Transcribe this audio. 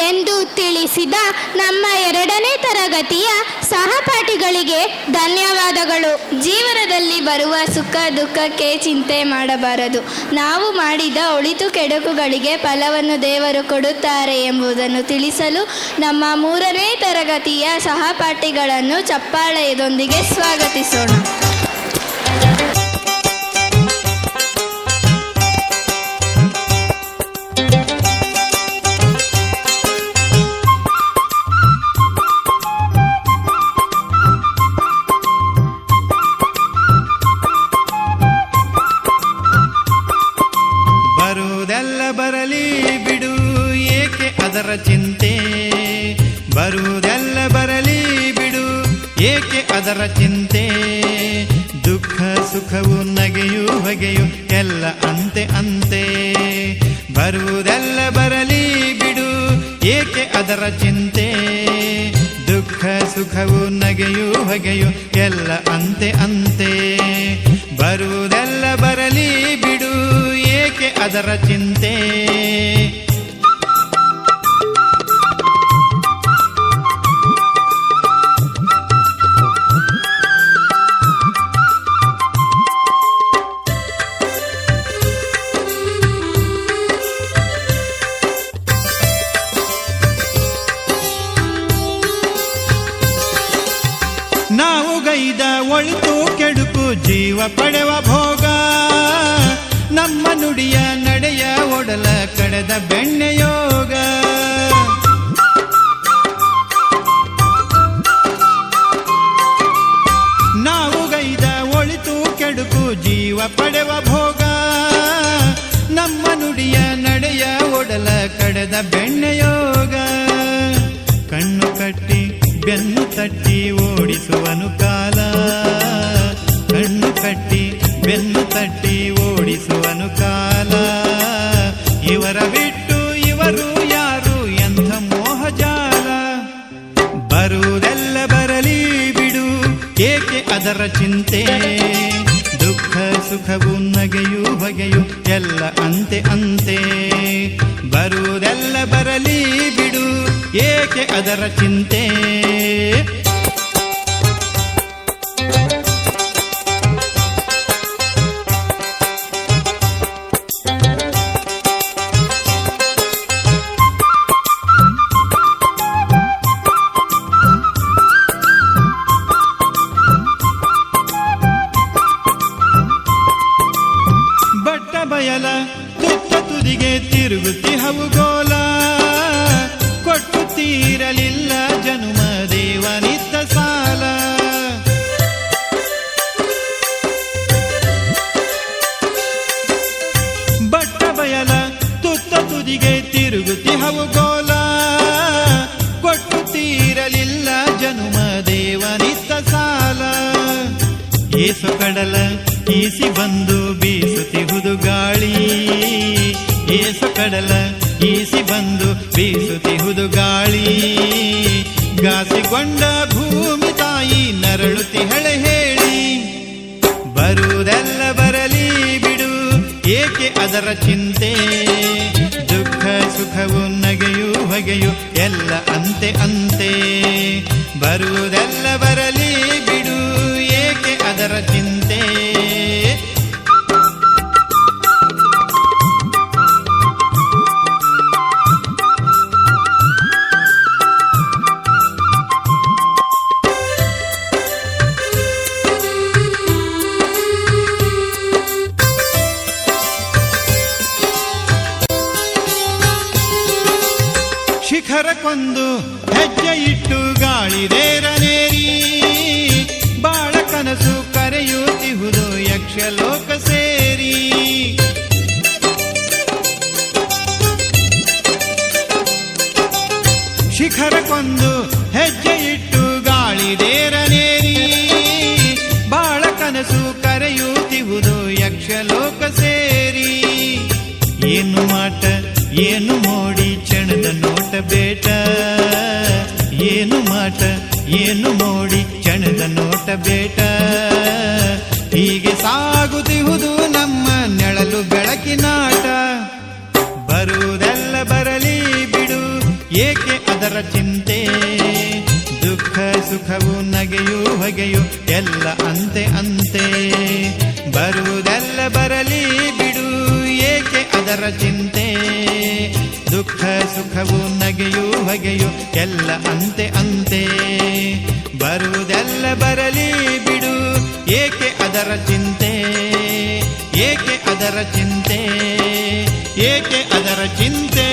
ಎಂದು ತಿಳಿಸಿದ ನಮ್ಮ 2ನೇ ತರಗತಿಯ ಸಹಪಾಠಿಗಳಿಗೆ ಧನ್ಯವಾದಗಳು. ಜೀವನದಲ್ಲಿ ಬರುವ ಸುಖ ದುಃಖಕ್ಕೆ ಚಿಂತೆ ಮಾಡಬಾರದು. ನಾವು ಮಾಡಿದ ಒಳಿತು ಕೆಡುಕುಗಳಿಗೆ ಫಲವನ್ನು ದೇವರು ಕೊಡುತ್ತಾರೆ ಎಂಬುದನ್ನು ತಿಳಿಸಲು ನಮ್ಮ 3ನೇ ತರಗತಿಯ ಸಹಪಾಠಿಗಳನ್ನು ಚಪ್ಪಾಳೆಯದೊಂದಿಗೆ ಸ್ವಾಗತಿಸೋಣ. ಚಿಂತೆ ಬರುವುದೆಲ್ಲ ಬರಲಿ ಬಿಡು, ಏಕೆ ಅದರ ಚಿಂತೆ. ದುಃಖ ಸುಖವು ನಗೆಯು ಹೊಗೆಯು ಎಲ್ಲ ಅಂತೆ ಅಂತೆ. ಬರುವುದೆಲ್ಲ ಬರಲಿ ಬಿಡು, ಏಕೆ ಅದರ ಚಿಂತೆ. ದುಃಖ ಸುಖವು ನಗೆಯು ಹೊಗೆಯು ಎಲ್ಲ ಅಂತೆ ಅಂತೆ. ಬರುವುದೆಲ್ಲ ಬರಲಿ ಬಿಡು, ಏಕೆ ಅದರ ಚಿಂತೆ. ನಾವು ಗೈದ ಒಳಿತು ಕೆಡುಕು ಜೀವ ಪಡೆವ ಭೋಗ, ನಮ್ಮ ನುಡಿಯ ನಡೆಯ ಒಡಲ ಕಡೆದ ಬೆಣ್ಣೆಯೋಗ. ನಾವು ಗೈದ ಒಳಿತು ಕೆಡುಕು ಜೀವ ಪಡೆವ ಭೋಗ, ನಮ್ಮ ನುಡಿಯ ನಡೆಯ ಒಡಲ ಕಡೆದ ಬೆಣ್ಣೆಯೋಗ. ಕಣ್ಣು ಕಟ್ಟಿ ಬೆನ್ನು ತಟ್ಟಿ ಓಡಿಸುವನು ಕಾಲ, ಕಣ್ಣು ಕಟ್ಟಿ ಬೆನ್ನು ತಟ್ಟಿ ಓಡಿಸುವನು ಕಾಲ. ಇವರ ಬಿಟ್ಟು ಇವರು ಯಾರು ಎಂಥ ಮೋಹಜಾಲ. ಬರುವುದೆಲ್ಲ ಬರಲಿ ಬಿಡು, ಏಕೆ ಅದರ ಚಿಂತೆ. ದುಃಖ ಸುಖವು ನಗೆಯು ಹೊಗೆಯು ಎಲ್ಲ ಅಂತೆ ಅಂತೆ. ಬರುವುದೆಲ್ಲ ಬರಲಿ ಬಿಡು, ಏಕೆ ಅದರ ಚಿಂತೆ. ಬಟ್ಟ ಬಯಲ ತುತ್ತ ತುದಿಗೆ ತಿರುಗುತ್ತಿ ಹವುಗೋಲ, ಕೊಟ್ಟು ತೀರಲಿಲ್ಲ ಜನುಮ ದೇವನಿತ್ತ ಸಾಲ. ಬಟ್ಟ ಬಯಲ ತುತ್ತ ತುದಿಗೆ ತಿರುಗುತ್ತಿ ಹವುಗೋಲ, ಕೊಟ್ಟು ತೀರಲಿಲ್ಲ ಜನುಮ ದೇವನಿತ್ತ ಸಾಲ. ಏಸು ಕಡಲ ಈಸಿ ಬಂದು ಬೀಸುತ್ತಿಹುದು ಗಾಳಿ, ಏಸು ಕಡಲ ಈಸಿ ಬಂದು ಬೀಸುತ್ತಿಹುದು ಗಾಳಿ. ಗಾಸಿಗೊಂಡ ಭೂಮಿ ತಾಯಿ ನರಳುತ್ತಿ ಹಳೆ ಹೇಳಿ. ಬರುವುದೆಲ್ಲ ಬರಲಿ ಬಿಡು, ಏಕೆ ಅದರ ಚಿಂತೆ. ದುಃಖ ಸುಖವು ನಗೆಯು ಹೊಗೆಯು ಎಲ್ಲ ಅಂತೆ ಅಂತೆ. ಬರುವುದೆಲ್ಲ ಬರಲಿ ಬಿಡು, ಏಕೆ ಅದರ ಚಿಂತೆ. ಶಿಖರಕ್ಕೊಂದು ಹೆಜ್ಜೆ ಇಟ್ಟು ಗಾಳಿದೇರನೇರಿ, ಬಾಳ ಕನಸು ಕರೆಯುತ್ತಿಹುದು ಯಕ್ಷಲೋಕ ಸೇರಿ. ಶಿಖರಕ್ಕೊಂದು ಹೆಜ್ಜೆ ಇಟ್ಟು ಗಾಳಿದೇರನೇರಿ, ಬಾಳ ಕನಸು ಕರೆಯುತ್ತಿಹುದು ಯಕ್ಷಲೋಕ ಸೇರಿ. ಏನು ಮಾಟ ಏನು ಮೋಡಿ ಚಣದ ನೋಟ ಬೇಟ, ಏನು ಮಾಟ ಏನು ಮೋಡಿ ಚಣದ ನೋಟ ಬೇಟ. ಹೀಗೆ ಸಾಗುತ್ತಿಹುದು ನಮ್ಮ ನೆಳಲು ಬೆಳಕಿನಾಟ. ಬರುವುದೆಲ್ಲ ಬರಲಿ ಬಿಡು, ಏಕೆ ಅದರ ಚಿಂತೆ ದುಃಖ ಸುಖವು ನಗೆಯು ಹೊಗೆಯು ಎಲ್ಲ ಅಂತೆ ಅಂತೆ ಬರುವುದೆಲ್ಲ ಬರಲಿ ಬಿಡು ಏಕೆ ಅದರ ಚಿಂತೆ ದುಃಖ ಸುಖವು ನಗೆಯು ಹೊಗೆಯು ಎಲ್ಲ ಅಂತೆ ಅಂತೆ ಬರುವುದೆಲ್ಲ ಬರಲಿ ಬಿಡು ಏಕೆ ಅದರ ಚಿಂತೆ ಏಕೆ ಅದರ ಚಿಂತೆ ಏಕೆ ಅದರ ಚಿಂತೆ